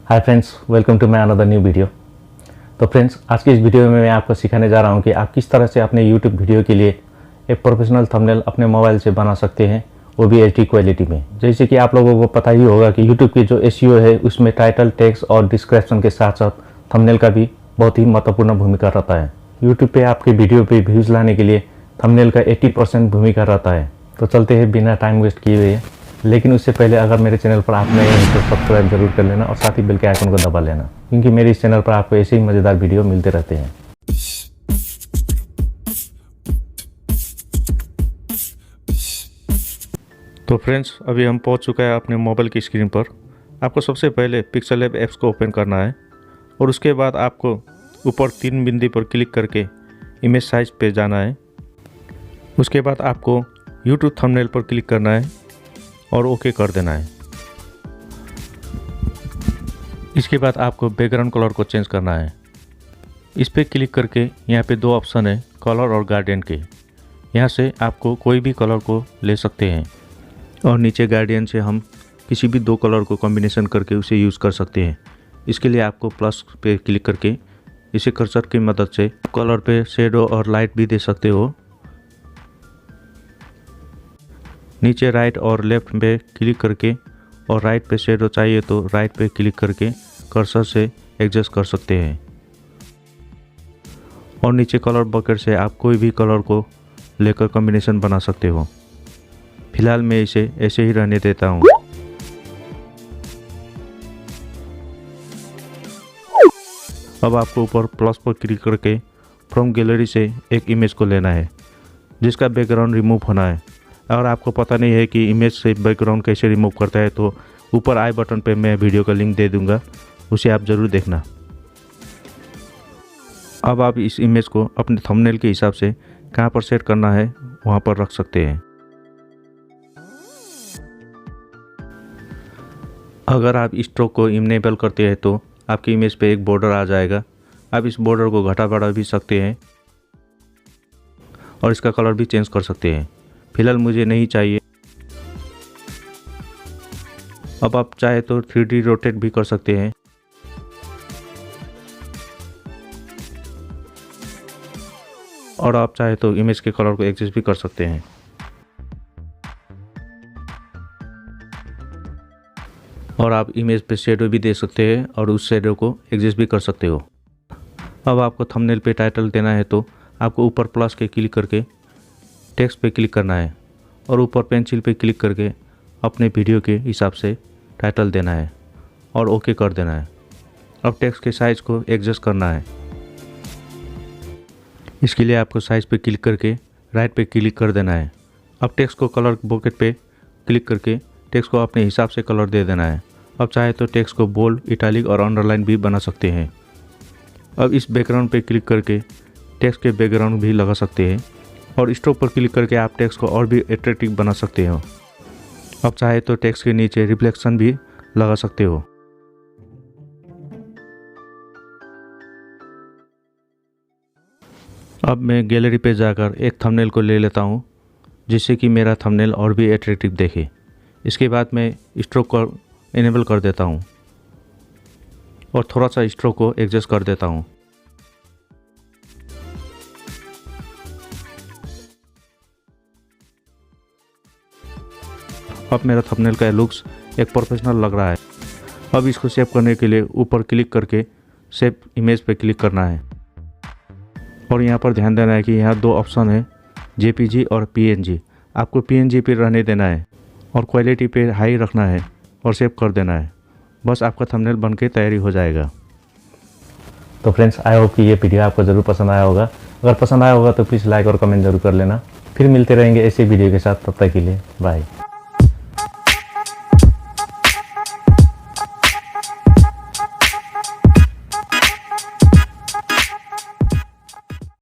Hi friends, welcome to my another new video. तो friends, आज की इस वीडियो में मैं आपको सिखाने जा रहा हूं कि आप किस तरह से अपने यूट्यूब वीडियो के लिए एक प्रोफेशनल थंबनेल अपने मोबाइल से बना सकते हैं, वो भी एचडी क्वालिटी में। जैसे कि आप लोगों को पता ही होगा कि यूट्यूब की जो एसईओ है उसमें टाइटल, टेक्स्ट और डिस्क्रिप्शन के साथ साथ थंबनेल का भी बहुत ही महत्वपूर्ण भूमिका रहता है। यूट्यूब पे आपके वीडियो पे व्यूज़ लाने के लिए थंबनेल का 80% भूमिका रहता है। तो चलते हैं बिना टाइम वेस्ट किए हुए। लेकिन उससे पहले अगर मेरे चैनल पर आप नए हैं तो सब्सक्राइब जरूर कर लेना और साथ ही बेल के आइकन को दबा लेना, क्योंकि मेरे इस चैनल पर आपको ऐसे ही मज़ेदार वीडियो मिलते रहते हैं। तो फ्रेंड्स, अभी हम पहुंच चुका है अपने मोबाइल की स्क्रीन पर। आपको सबसे पहले पिक्सेल लैब ऐप्स को ओपन करना है और उसके बाद आपको ऊपर 3 बिंदु पर क्लिक करके इमेज साइज पे जाना है। उसके बाद आपको यूट्यूब थंबनेल पर क्लिक करना है और ओके कर देना है। इसके बाद आपको बैकग्राउंड कलर को चेंज करना है। इस पर क्लिक करके यहाँ पे 2 ऑप्शन है, कलर और गार्डियन के। यहाँ से आपको कोई भी कलर को ले सकते हैं और नीचे गार्डियन से हम किसी भी 2 कलर को कॉम्बिनेशन करके उसे यूज़ कर सकते हैं। इसके लिए आपको प्लस पे क्लिक करके इसे कर्सर की मदद से कलर पे शेडो और लाइट भी दे सकते हो। नीचे राइट और लेफ्ट पे क्लिक करके और राइट पे शेडो चाहिए तो राइट पे क्लिक करके कर्सर से एडजस्ट कर सकते हैं। और नीचे कलर बकेट से आप कोई भी कलर को लेकर कॉम्बिनेशन बना सकते हो। फिलहाल मैं इसे ऐसे ही रहने देता हूँ। अब आपको ऊपर प्लस पर क्लिक करके फ्रॉम गैलरी से एक इमेज को लेना है जिसका बैकग्राउंड रिमूव होना है। अगर आपको पता नहीं है कि इमेज से बैकग्राउंड कैसे रिमूव करता है तो ऊपर आई बटन पे मैं वीडियो का लिंक दे दूंगा, उसे आप ज़रूर देखना। अब आप इस इमेज को अपने थंबनेल के हिसाब से कहाँ पर सेट करना है वहाँ पर रख सकते हैं। अगर आप स्ट्रोक को इनेबल करते हैं तो आपकी इमेज पे एक बॉर्डर आ जाएगा। आप इस बॉर्डर को घटा बढ़ा भी सकते हैं और इसका कलर भी चेंज कर सकते हैं। फिलहाल मुझे नहीं चाहिए। अब आप चाहे तो 3D रोटेट भी कर सकते हैं। और आप चाहे तो इमेज के कलर को एडजस्ट भी कर सकते हैं। और आप इमेज पे शेडो भी दे सकते हैं और उस शेडो को एडजस्ट भी कर सकते हो। अब आपको थंबनेल पे टाइटल देना है तो आपको ऊपर प्लस के क्लिक करके टेक्स्ट पे क्लिक करना है और ऊपर पेंसिल पे क्लिक करके अपने वीडियो के हिसाब से टाइटल देना है और ओके कर देना है। अब टेक्स्ट के साइज़ को एडजस्ट करना है। इसके लिए आपको साइज़ पे क्लिक करके राइट पे क्लिक कर देना है। अब टेक्स्ट को कलर बकेट पे क्लिक करके टेक्स्ट को अपने हिसाब से कलर दे देना है। अब चाहे तो टेक्स्ट को बोल्ड, इटैलिक और अंडरलाइन भी बना सकते हैं। अब इस बैकग्राउंड पे क्लिक करके टेक्स्ट के बैकग्राउंड भी लगा सकते हैं और स्ट्रोक पर क्लिक करके आप टेक्स्ट को और भी अट्रैक्टिव बना सकते हो। अब चाहे तो टेक्स्ट के नीचे रिफ्लेक्शन भी लगा सकते हो। अब मैं गैलरी पे जाकर एक थंबनेल को ले लेता हूँ जिससे कि मेरा थंबनेल और भी अट्रैक्टिव देखे। इसके बाद मैं स्ट्रोक को इनेबल कर देता हूँ और थोड़ा सा स्ट्रोक को एडजस्ट कर देता हूँ। अब मेरा थंबनेल का लुक्स एक प्रोफेशनल लग रहा है। अब इसको सेव करने के लिए ऊपर क्लिक करके सेव इमेज पे क्लिक करना है और यहाँ पर ध्यान देना है कि यहाँ 2 ऑप्शन है, जेपीजी और पीएनजी। आपको पीएनजी पे रहने देना है और क्वालिटी पे हाई रखना है और सेव कर देना है। बस आपका थंबनेल बन के तैयारी हो जाएगा। तो फ्रेंड्स, आई होप कि ये वीडियो आपको ज़रूर पसंद आया होगा। अगर पसंद आया होगा तो प्लीज़ लाइक और कमेंट जरूर कर लेना। फिर मिलते रहेंगे ऐसे वीडियो के साथ। तब तक के लिए बाय।